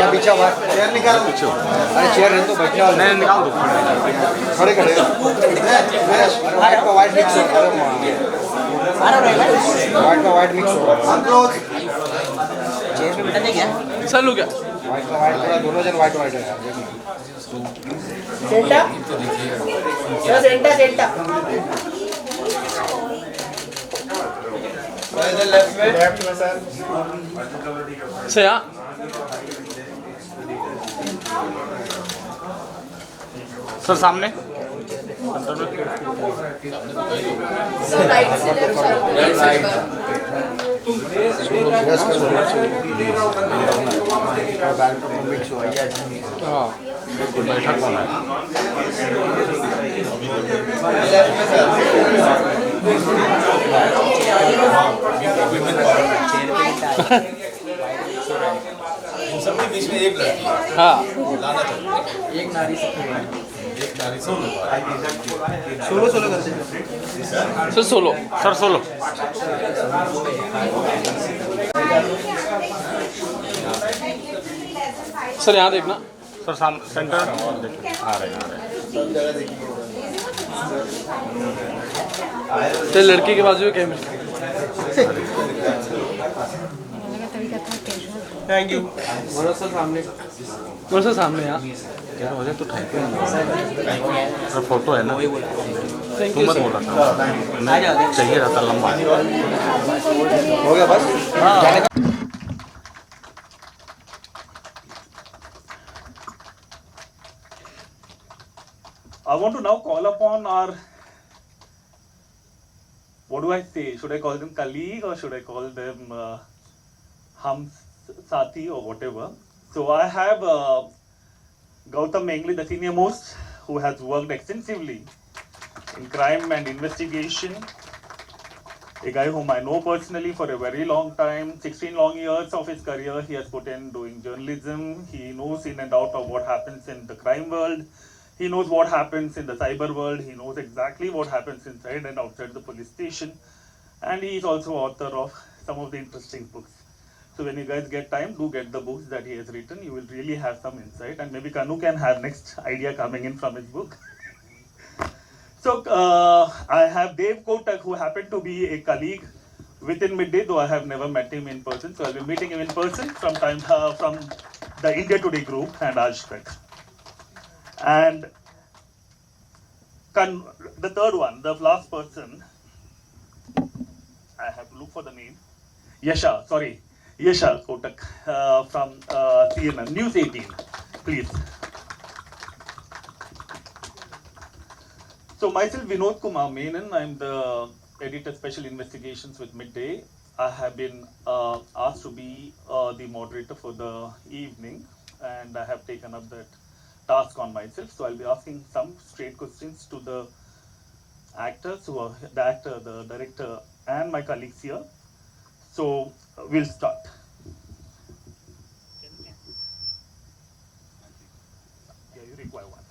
या पीछे हुआ चेयर निकाल पीछे अरे चेयर है तो बैठने वाला नहीं निकाल दो खड़े खड़े वाइट का वाइट मिक्स हो वाइट का वाइट मिक्स हो चेयर पे बैठा नहीं क्या चलो क्या वाइट का वाइट पूरा दोनों जन वाइट वाइट है सेंटा सेंटा सेंटा लेफ्ट में सर से यहाँ सर सामने मिक्स हो हाँ बैठा कौन है सबके बीच में एक लड़की हाँ लाना था एक नारी एक नारी सोलो सोलो सोलो करते sir solo sir solo sir यहाँ देखना सर सामने सेंटर आ रहे हैं तो लड़की के बाजू में कैमरे थैंक यू भरोसा सामने सर सामने यहाँ क्या हो जाए तो ठीक है सर फोटो है ना थैंक तू यू मत बोला था मैं चाहिए रहता लंबा हो गया बस जाने का I want to now call upon our, what do I say? Should I call them colleague or should I call them hum sati or whatever? So I have Gautam Mengli, the senior most, who has worked extensively in crime and investigation. A guy whom I know personally for a very long time, 16 long years of his career he has put in doing journalism. He knows in and out of what happens in the crime world. He knows what happens in the cyber world. He knows exactly what happens inside and outside the police station. And he is also author of some of the interesting books. So when you guys get time, do get the books that he has written. You will really have some insight. And maybe Kanu can have next idea coming in from his book. So I have Dave Kotak, who happened to be a colleague within Midday, though I have never met him in person. So I'll be meeting him in person from the India Today group and Ajtak. And the third one, the last person, I have to look for the name. Yasha Kotak from CNN, News 18, please. So myself, Vinod Kumar Menon, I'm the editor special investigations with Midday. I have been asked to be the moderator for the evening, and I have taken up that task on myself. So I'll be asking some straight questions to the actors, the actor, the director, and my colleagues here. So we'll start. Yeah, you require one.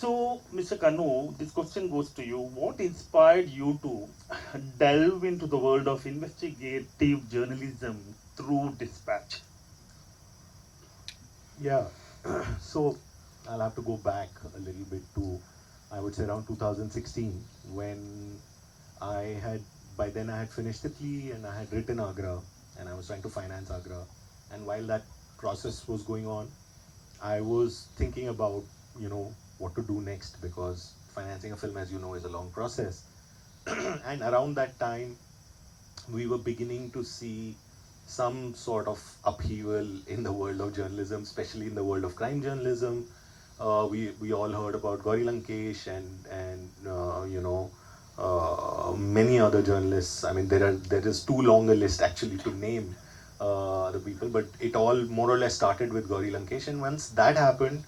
So, Mr. Kanu, this question goes to you. What inspired you to delve into the world of investigative journalism through Dispatch? Yeah, so I'll have to go back a little bit to, I would say around 2016, when by then I had finished Italy and I had written Agra and I was trying to finance Agra. And while that process was going on, I was thinking about, what to do next, because financing a film, as you know, is a long process. And around that time, we were beginning to see some sort of upheaval in the world of journalism, especially in the world of crime journalism. We all heard about Gauri Lankesh and many other journalists. I mean, there is too long a list actually to name the people, but it all more or less started with Gauri Lankesh. And once that happened,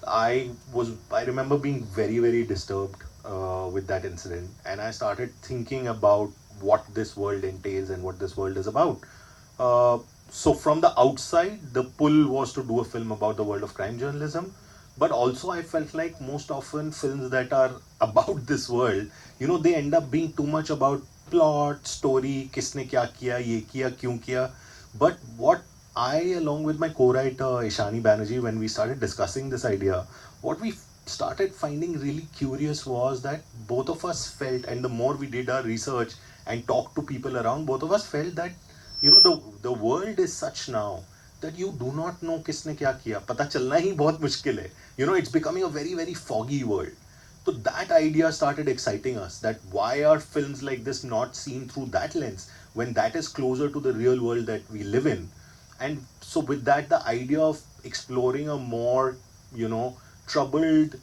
I remember being very, very disturbed with that incident, and I started thinking about what this world entails and what this world is about. so from the outside, the pull was to do a film about the world of crime journalism. But also I felt like most often films that are about this world, they end up being too much about plot, story, kisne kya kiya, ye kiya, kyun kiya. But what I, along with my co-writer Ishani Banerjee, when we started discussing this idea, what we started finding really curious was that both of us felt, and the more we did our research and talked to people around, both of us felt that the world is such now that you do not know किसने क्या किया, पता चलना ही बहुत मुश्किल है. It's becoming a very, very foggy world. So that idea started exciting us, that why are films like this not seen through that lens when that is closer to the real world that we live in. And so with that, the idea of exploring a more, troubled,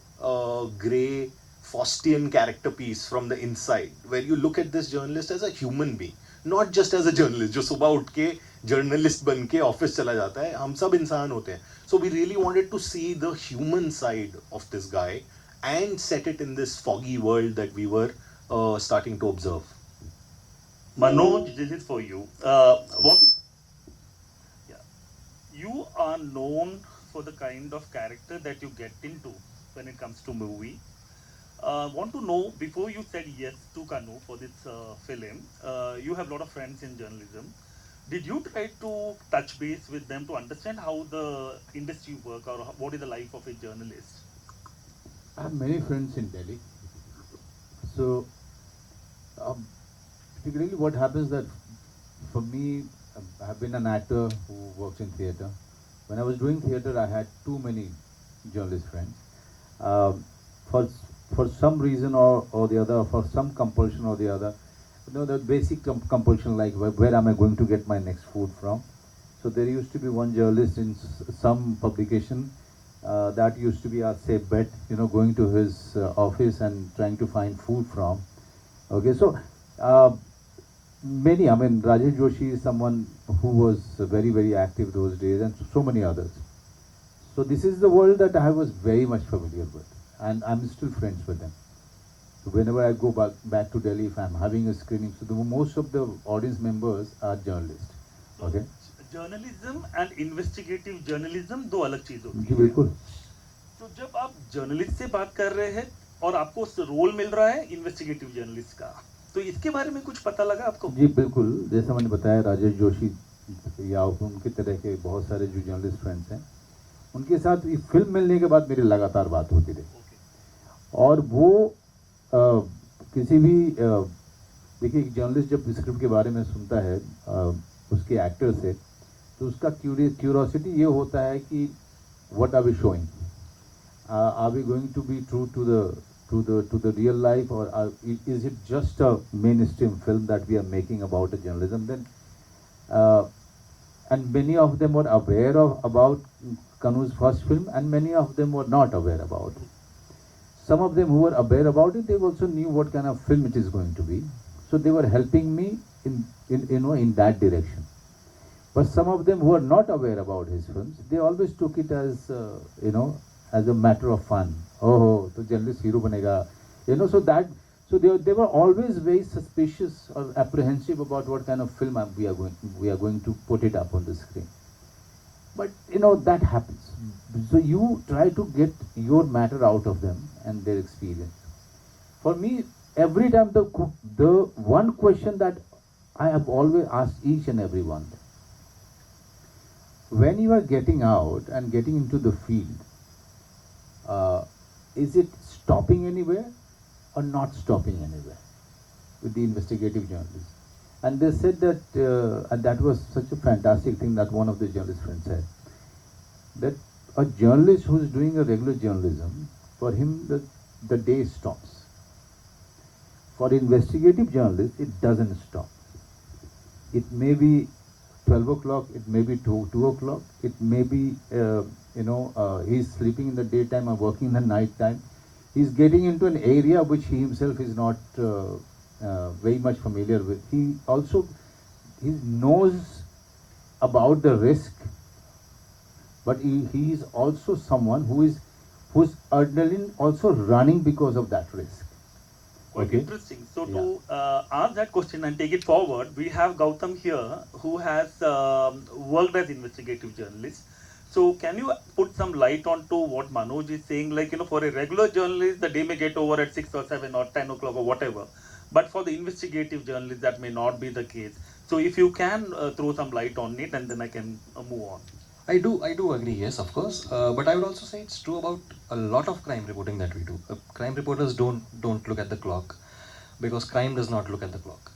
grey, Faustian character piece from the inside, where you look at this journalist as a human being, not just as a journalist जो सुबह उठ के journalist बन के office चला जाता है. हम सब इंसान होते हैं. So we really wanted to see the human side of this guy and set it in this foggy world that we were starting to observe. Manoj, this is for you. You are known for the kind of character that you get into when it comes to movie. Want to know, before you said yes to Kanu for this film, you have a lot of friends in journalism. Did you try to touch base with them to understand how the industry works, or what is the life of a journalist? I have many friends in Delhi. So, particularly what happens that for me, I have been an actor who works in theatre. When I was doing theatre, I had too many journalist friends. For some reason or the other, for some compulsion or the other, the basic compulsion like where am I going to get my next food from? So there used to be one journalist in some publication that used to be our safe bet, going to his office and trying to find food from. Okay, so many, Rajesh Joshi is someone who was very, very active those days, and so many others. So this is the world that I was very much familiar with, and I'm still friends with them. So whenever I go back to Delhi, if I'm having a screening, so most of the audience members are journalists. Okay. Journalism and investigative journalism दो अलग चीज होती है. जी बिल्कुल. तो जब आप journalist से बात कर रहे हैं और आपको रोल मिल रहा है इन्वेस्टिगेटिव जर्नलिस्ट का, तो इसके बारे में कुछ पता लगा आपको? जी बिल्कुल, जैसा मैंने बताया, राजेश जोशी या उनके तरह के बहुत सारे जो जर्नलिस्ट फ्रेंड्स हैं, उनके साथ फिल्म मिलने के बाद मेरी लगातार बात होती रही. और वो किसी भी देखिए, एक जर्नलिस्ट जब स्क्रिप्ट के बारे में सुनता है उसके एक्टर से, तो उसका क्यूरियोसिटी ये होता है कि what are we showing, are we going to be true to the real life, or is it just a mainstream film that we are making about a journalism? Then and many of them were aware about Kanu's first film, and many of them were not aware about it. Some of them who were aware about it, they also knew what kind of film it is going to be, so they were helping me in that direction. But some of them who were not aware about his films, they always took it as as a matter of fun. Oh, to journalist hero banega, so they were always very suspicious or apprehensive about what kind of film we are going to put it up on the screen. But that happens. So you try to get your matter out of them and their experience. For me, every time the one question that I have always asked each and every one, when you are getting out and getting into the field, is it stopping anywhere or not stopping anywhere with the investigative journalists? And they said that, and that was such a fantastic thing that one of the journalist friends said, that a journalist who is doing a regular journalism, for him the day stops. For investigative journalists, it doesn't stop. It may be 12 o'clock, it may be 2 o'clock, it may be, he's sleeping in the daytime or working in the night time. He's getting into an area which he himself is not very much familiar with. He knows about the risk, but he is also someone whose adrenaline also running because of that risk. Quite Okay. interesting. So Yeah. to ask that question and take it forward, we have Gautam here who has worked as investigative journalist. So can you put some light onto what Manoj is saying? Like, you know, for a regular journalist, the day may get over at 6 or 7 or 10 o'clock or whatever. But for the investigative journalist, that may not be the case. So if you can throw some light on it, and then I can move on. I do agree, yes, of course. But I would also say it's true about a lot of crime reporting that we do. Crime reporters don't look at the clock because crime does not look at the clock.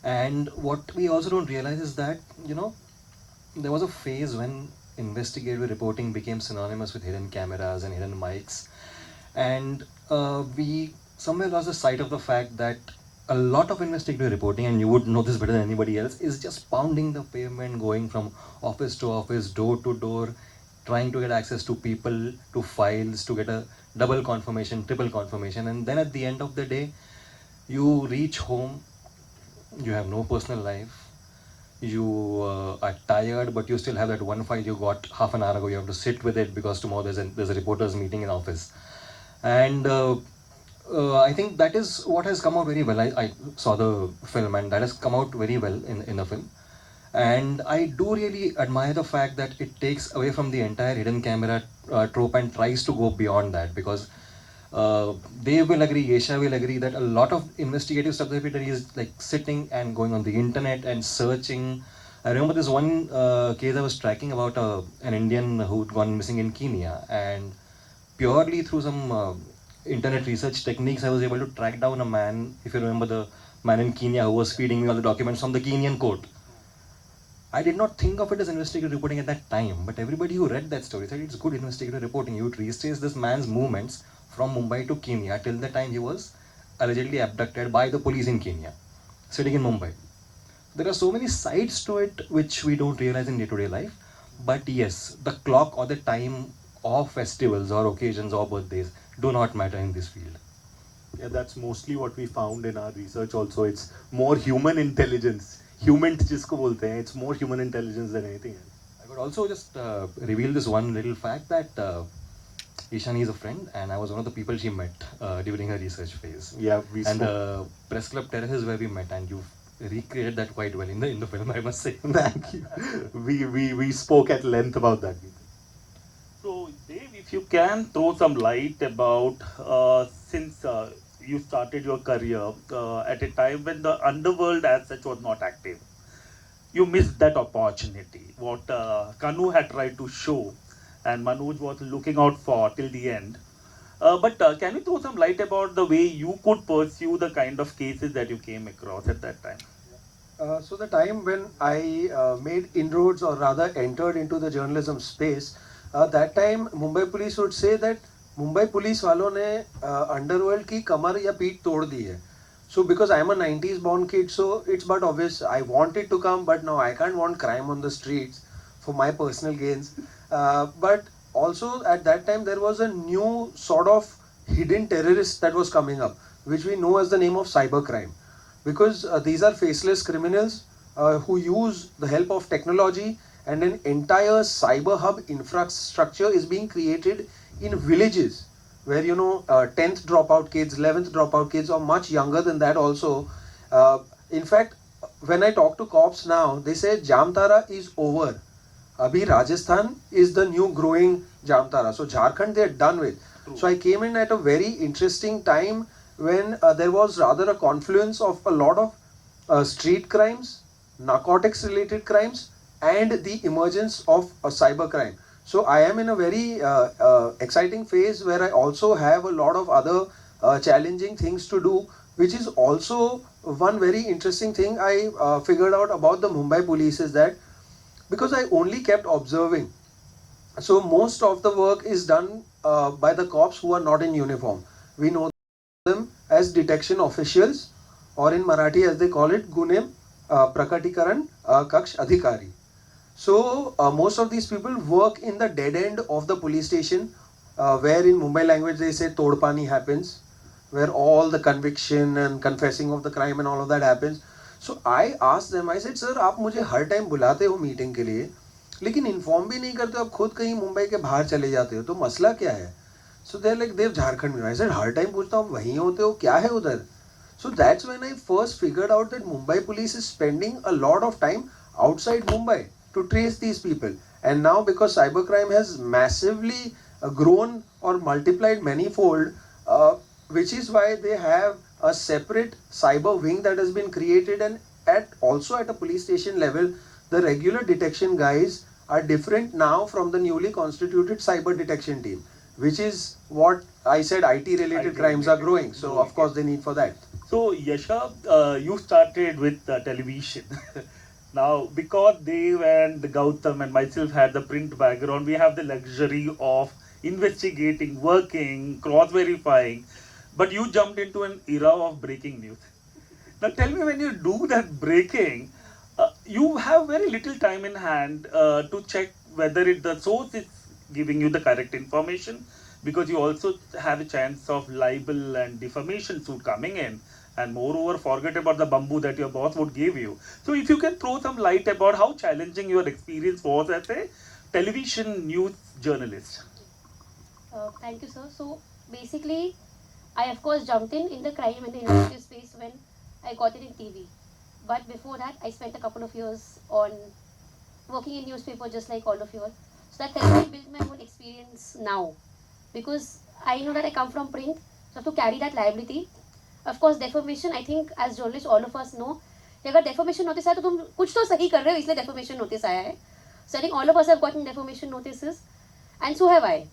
And what we also don't realize is that, you know, there was a phase when investigative reporting became synonymous with hidden cameras and hidden mics, and we somewhere lost the sight of the fact that a lot of investigative reporting, and you would know this better than anybody else, is just pounding the pavement, going from office to office, door to door, trying to get access to people, to files, to get a double confirmation, triple confirmation, and then at the end of the day, you reach home, you have no personal life, you are tired, but you still have that one file you got half an hour ago. You have to sit with it because tomorrow there's a reporters meeting in office, and I think that is what has come out very well. I saw the film, and that has come out very well in the film. And I do really admire the fact that it takes away from the entire hidden camera trope and tries to go beyond that, because they will agree, Yesha will agree, that a lot of investigative stuff that we do is like sitting and going on the internet and searching. I remember this one case I was tracking about an Indian who'd gone missing in Kenya, and purely through some internet research techniques, I was able to track down a man, if you remember the man in Kenya who was feeding me all the documents from the Kenyan court. I did not think of it as investigative reporting at that time, but everybody who read that story said it's good investigative reporting. You would retrace this man's movements from Mumbai to Kenya till the time he was allegedly abducted by the police in Kenya, sitting in Mumbai. There are so many sides to it which we don't realize in day-to-day life, but yes, the clock or the time of festivals or occasions or birthdays do not matter in this field. Yeah, that's mostly what we found in our research also. It's more human intelligence. Human जिसको बोलते हैं, it's more human intelligence than anything else. I could also just reveal this one little fact that Ishani is a friend, and I was one of the people she met during her research phase. Yeah, we And spoke. the Press Club Terrace is where we met, and you've recreated that quite well in the film, I must say. Thank you. We spoke at length about that. So, Dave, if you can throw some light about since you started your career at a time when the underworld as such was not active, you missed that opportunity. What Kanu had tried to show, and Manoj was looking out for till the end. But can you throw some light about the way you could pursue the kind of cases that you came across at that time? So the time when I made inroads, or rather entered into the journalism space, that time Mumbai police would say that Mumbai police वालों ने underworld की कमर या पीठ तोड़ दी है. So because I'm a 90s born kid, so it's but obvious I want it to come, but no, I can't want crime on the streets for my personal gains. But also at that time there was a new sort of hidden terrorist that was coming up, which we know as the name of cybercrime. Because these are faceless criminals who use the help of technology, and an entire cyber hub infrastructure is being created in villages where 10th dropout kids, 11th dropout kids, or much younger than that also. In fact, when I talk to cops now, they say Jamtara is over. Abhi Rajasthan is the new growing Jamtara. So Jharkhand they are done with. True. So I came in at a very interesting time when there was rather a confluence of a lot of street crimes, narcotics related crimes, and the emergence of a cyber crime. So I am in a very exciting phase where I also have a lot of other challenging things to do, which is also one very interesting thing I figured out about the Mumbai police is that because I only kept observing, so most of the work is done by the cops who are not in uniform. We know them as detection officials, or in Marathi as they call it, Gunem Prakatikaran Kaksh Adhikari. So most of these people work in the dead end of the police station, where in Mumbai language they say Todpani happens, where all the conviction and confessing of the crime and all of that happens. So I asked them, I said, sir, आप मुझे हर time बुलाते हो meeting के लिए, लेकिन inform भी नहीं करते, आप खुद कहीं मुंबई के बाहर चले जाते हो, तो मसला क्या है? So they're like, देव झारखंड में. I said, हर टाइम पूछता हूँ, वहीं होते हो, क्या है उधर? So that's when I first figured out that Mumbai police is spending a lot of time outside Mumbai to trace these people. And now because cybercrime has massively grown or multiplied manifold, which is why they have a separate cyber wing that has been created, and also at a police station level, the regular detection guys are different now from the newly constituted cyber detection team, which is what I said IT related crimes are growing. So of course they need for that. So Yasha, you started with television. Now, because Dev and Gautam and myself had the print background, we have the luxury of investigating, working, cross-verifying. But you jumped into an era of breaking news. Now, tell me, when you do that breaking, you have very little time in hand to check whether the source is giving you the correct information, because you also have a chance of libel and defamation suit coming in. And moreover, forget about the bamboo that your boss would give you. So if you can throw some light about how challenging your experience was as a television news journalist. Thank you, sir. So basically, I of course jumped in the crime and the investigative space when I got it in TV. But before that, I spent a couple of years on working in newspaper just like all of you all. So that helped me build my own experience now. Because I know that I come from print, so I have to carry that liability. Of course, defamation, I think as journalists, all of us know, कि अगर defamation notice आया तो तुम कुछ तो सही कर रहे हो, इसलिए defamation notice आया है. So I think all of us have gotten defamation notices, and so have I.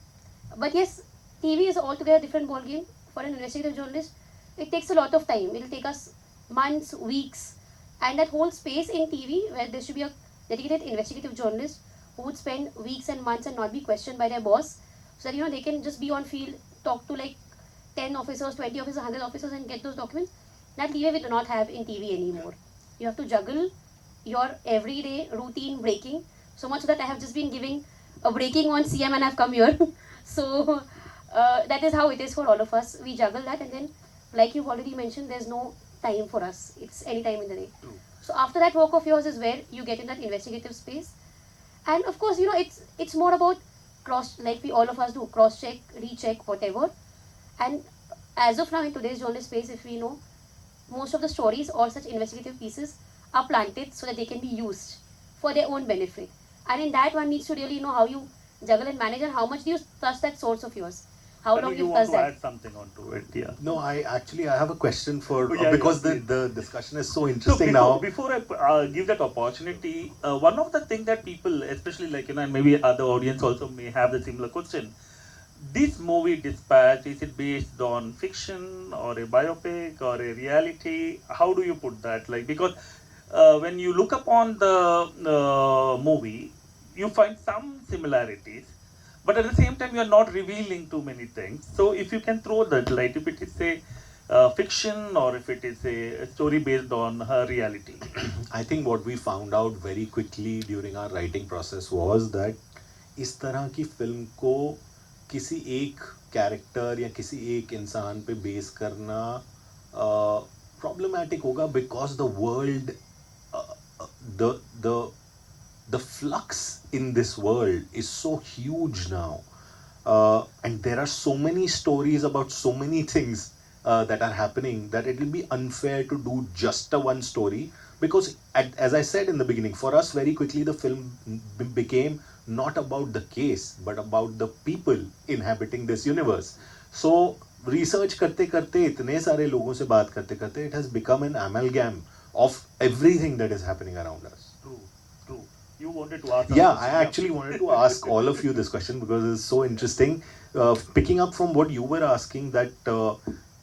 But yes, TV is altogether a different ballgame. For an investigative journalist, it takes a lot of time. It will take us months, weeks, and that whole space in TV where there should be a dedicated investigative journalist who would spend weeks and months and not be questioned by their boss, so that they can just be on field, talk to like 10 officers, 20 officers, 100 officers and get those documents. That leeway we do not have in TV anymore. You have to juggle your everyday routine breaking, so much that I have just been giving a breaking on CM and I've come here. So that is how it is for all of us. We juggle that, and then like you've already mentioned, there's no time for us. It's any time in the day. So after that work of yours is where you get in that investigative space. And of course, it's more about like we all of us do, cross-check, recheck, whatever. And as of now in today's journalist space, if we know, most of the stories or such investigative pieces are planted so that they can be used for their own benefit. And in that, one needs to really know how you juggle and manage, and how much do you trust that source of yours. How long you trust that. want to add something onto it, yeah. No, I have a question for, Yeah, because yeah, the discussion is so So interesting now. before I give that opportunity, one of the things that people, especially like, and maybe other audience also may have the similar question. This movie Dispatch, is it based on fiction or a biopic or a reality? How do you put that? Like, because when you look upon the movie, you find some similarities, but at the same time, you are not revealing too many things. So if you can throw that light, if it is a fiction or if it is a story based on her reality. I think what we found out very quickly during our writing process was that इस तरह की film को किसी एक character या किसी एक इंसान पे बेस करना प्रॉब्लमैटिक होगा, because the world the flux in this world is so huge now, and there are so many stories about so many things that are happening that it will be unfair to do just a one story, because as I said in the beginning, for us very quickly the film became not about the case but about the people inhabiting this universe. So research करते करते इतने सारे लोगों से बात करते करते it has become an amalgam of everything that is happening around us. True. You wanted to ask. Yeah, I actually wanted to ask all of you this question because it's so interesting. Picking up from what you were asking, that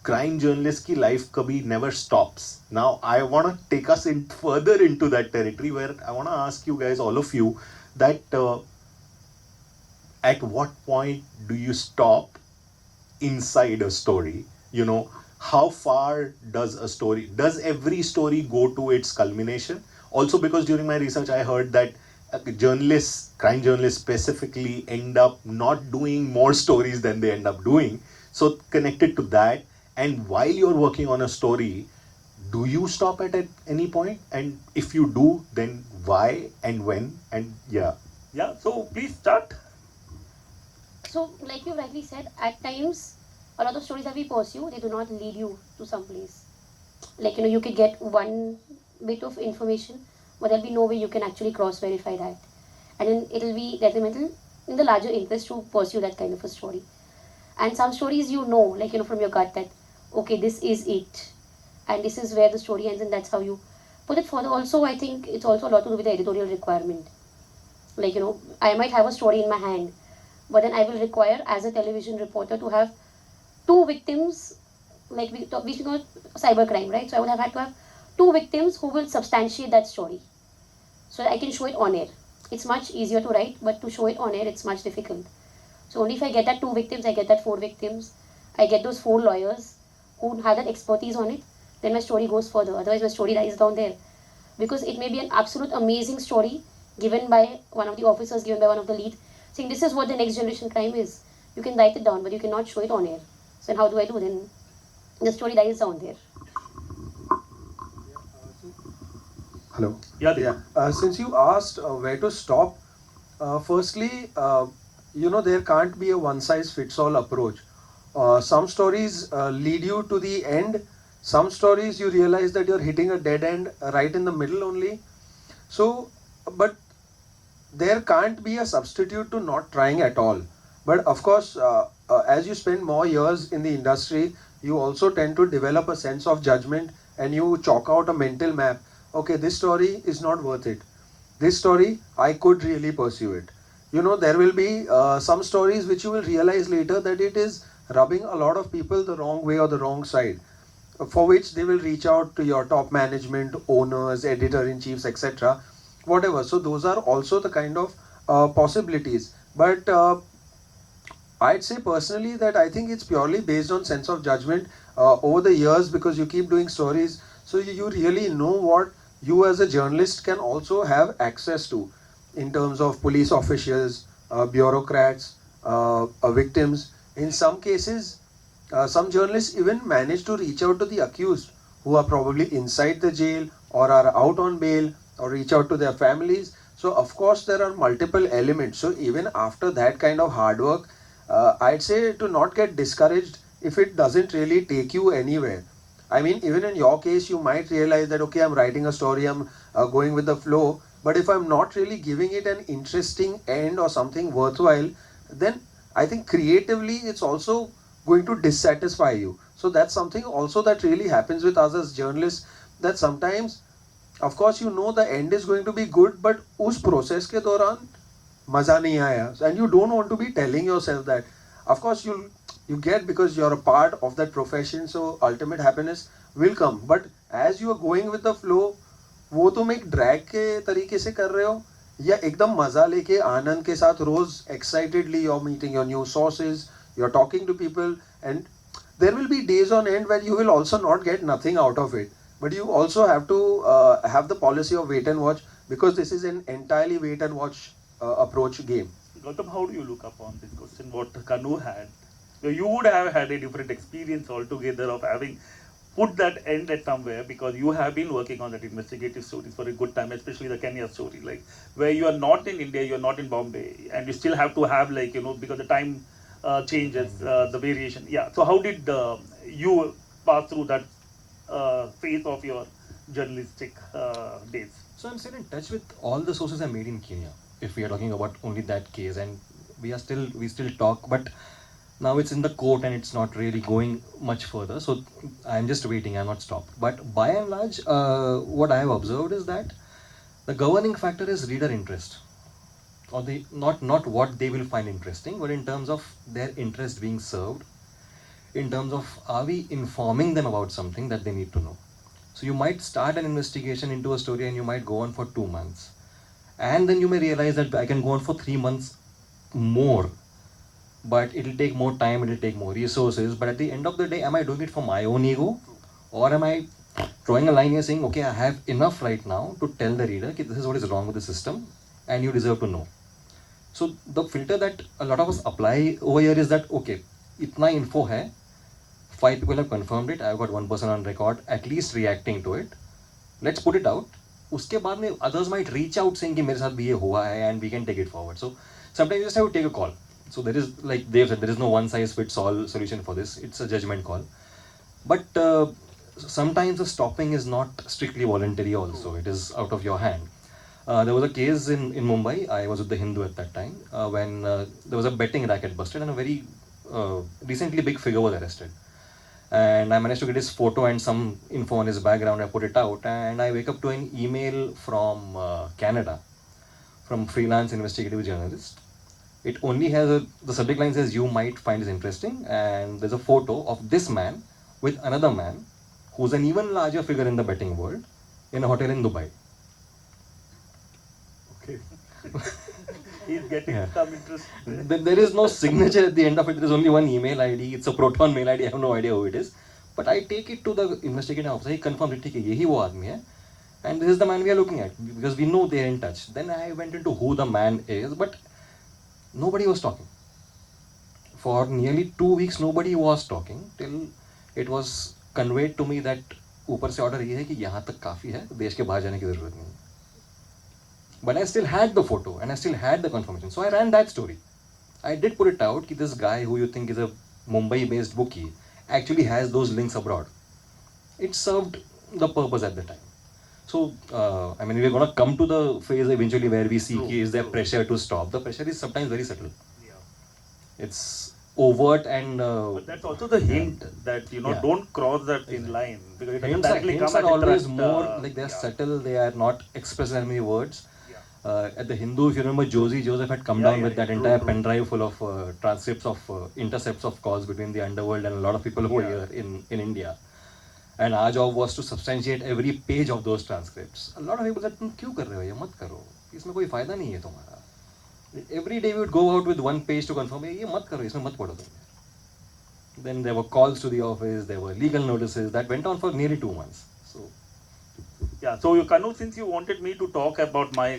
crime journalist ki life kabhi never stops. Now, I want to take us further into that territory where I want to ask you guys, all of you, that at what point do you stop inside a story? How far does every story go to its culmination? Also, because during my research, I heard that crime journalists specifically end up not doing more stories than they end up doing. So connected to that, and while you're working on a story, do you stop at any point? And if you do, then why and when? And yeah. So please start. So like you rightly said, at times, a lot of stories that we pursue, they do not lead you to some place. like, you know, you could get one bit of information, but there'll be no way you can actually cross verify that, and then it'll be detrimental in the larger interest to pursue that kind of a story. And some stories, you know, like, you know, from your gut that okay, this is it, and this is where the story ends, and that's how you put it further. Also, I think it's also a lot to do with the editorial requirement. Like, you know, I might have a story in my hand, but then I will require as a television reporter to have two victims, like we speak about cybercrime, right? So I would have had to have two victims who will substantiate that story so that I can show it on air. It's much easier to write, but to show it on air, it's much difficult. So only if I get that two victims, I get that four victims, I get those four lawyers who have that expertise on it, then my story goes further. Otherwise, my story dies down there. Because it may be an absolute amazing story given by one of the officers, given by one of the lead, saying this is what the next generation crime is. You can write it down, but you cannot show it on air. So then how do I do? Then the story dies down there. Hello. Yeah. Since you asked where to stop, firstly, you know, there can't be a one-size-fits-all approach. Some stories lead you to the end. Some stories you realize that you're hitting a dead end right in the middle only. So, but there can't be a substitute to not trying at all. But of course, as you spend more years in the industry, you also tend to develop a sense of judgment and you chalk out a mental map. Okay, this story is not worth it. This story, I could really pursue it. You know, there will be some stories which you will realize later that it is rubbing a lot of people the wrong way or the wrong side, for which they will reach out to your top management, owners, editor-in-chiefs, etc. Whatever. So those are also the kind of possibilities. But I'd say personally that I think it's purely based on sense of judgment over the years, because you keep doing stories. So you really know what you as a journalist can also have access to in terms of police officials, bureaucrats, victims. In some cases, some journalists even manage to reach out to the accused who are probably inside the jail or are out on bail, or reach out to their families. So of course there are multiple elements. So even after that kind of hard work, I'd say to not get discouraged if it doesn't really take you anywhere. I mean, even in your case, you might realize that, okay, I'm writing a story, I'm going with the flow, but if I'm not really giving it an interesting end or something worthwhile, then I think creatively it's also going to dissatisfy you. So that's something also that really happens with us as journalists, that sometimes, of course, you know the end is going to be good, but us process ke dauran maza nahi aaya, and you don't want to be telling yourself that. Of course, you get, because you're a part of that profession, so ultimate happiness will come. But as you are going with the flow, वो तुम एक drag के तरीके से कर रहे हो या एकदम मजा लेके आनंद के साथ रोज excitedly you're meeting your new sources, you're talking to people, and there will be days on end where you will also not get nothing out of it. But you also have to have the policy of wait and watch, because this is an entirely wait and watch approach game. Gautam, how do you look upon this question? What Kanu had? You would have had a different experience altogether of having put that end at somewhere, because you have been working on that investigative stories for a good time, especially the Kenya story, like where you are not in India, you are not in Bombay, and you still have to have, like, you know, because the time changes, the variation. Yeah. So how did you pass through that phase of your journalistic days? So I'm still in touch with all the sources I made in Kenya, if we are talking about only that case, and we still talk, but now it's in the court and it's not really going much further. So I'm just waiting, I'm not stopped. But by and large, what I have observed is that the governing factor is reader interest, or the not what they will find interesting, but in terms of their interest being served, in terms of are we informing them about something that they need to know. So you might start an investigation into a story and you might go on for 2 months, and then you may realize that I can go on for 3 months more, but it'll take more time, it'll take more resources. But at the end of the day, am I doing it for my own ego, or am I drawing a line here saying, okay, I have enough right now to tell the reader that this is what is wrong with the system and you deserve to know. So the filter that a lot of us apply over here is that, okay, itna info hai, 5 people have confirmed it, I've got 1 person on record at least reacting to it, let's put it out. Uske baad mein others might reach out saying ki mere saath bhi ye hua hai, and we can take it forward. So sometimes you just have to take a call. So there is, like Dave said, there is no one size fits all solution for this. It's a judgment call. But sometimes the stopping is not strictly voluntary also, it is out of your hand. There was a case in Mumbai, I was with the Hindu at that time, when there was a betting racket busted and a very recently big figure was arrested. And I managed to get his photo and some info on his background. I put it out, and I wake up to an email from Canada, from freelance investigative journalist. It only has the subject line says, "You might find this interesting," and there's a photo of this man with another man who's an even larger figure in the betting world in a hotel in Dubai. Okay. He's getting some interest. There is no signature at the end of it. There is only one email ID. It's a Proton mail ID. I have no idea who it is. But I take it to the investigating officer. He confirms it. Okay, yehi wo aadmi hai. And this is the man we are looking at because we know they are in touch. Then I went into who the man is, but nobody was talking. For nearly 2 weeks, nobody was talking till it was conveyed to me that ऊपर से order ये है कि यहाँ तक काफी है, देश के बाहर जाने की जरूरत नहीं. But I still had the photo and I still had the confirmation. So I ran that story. I did put it out that this guy who you think is a Mumbai-based bookie actually has those links abroad. It served the purpose at the time. So, I mean, we're going to come to the phase eventually where we see is there pressure to stop. The pressure is sometimes very subtle. Yeah. It's overt and... but that's also the hint that, you know, don't cross that thin line. Because it doesn't Hints directly are come always and more, like they're subtle, they are not expressed in many words. At the Hindu, if you remember, Josie Joseph had come down with that entire pen drive full of transcripts of intercepts of calls between the underworld and a lot of people who were here in India. And our job was to substantiate every page of those transcripts. A lot of people said, "तुम क्यों कर रहे हो ये मत करो, इसमें कोई फायदा नहीं है तुम्हारा." Every day we would go out with one page to confirm, ये मत करो, इसमें मत पढ़ो तुम. Then there were calls to the office, there were legal notices that went on for nearly 2 months. So yeah, so Kanu, since you wanted me to talk about my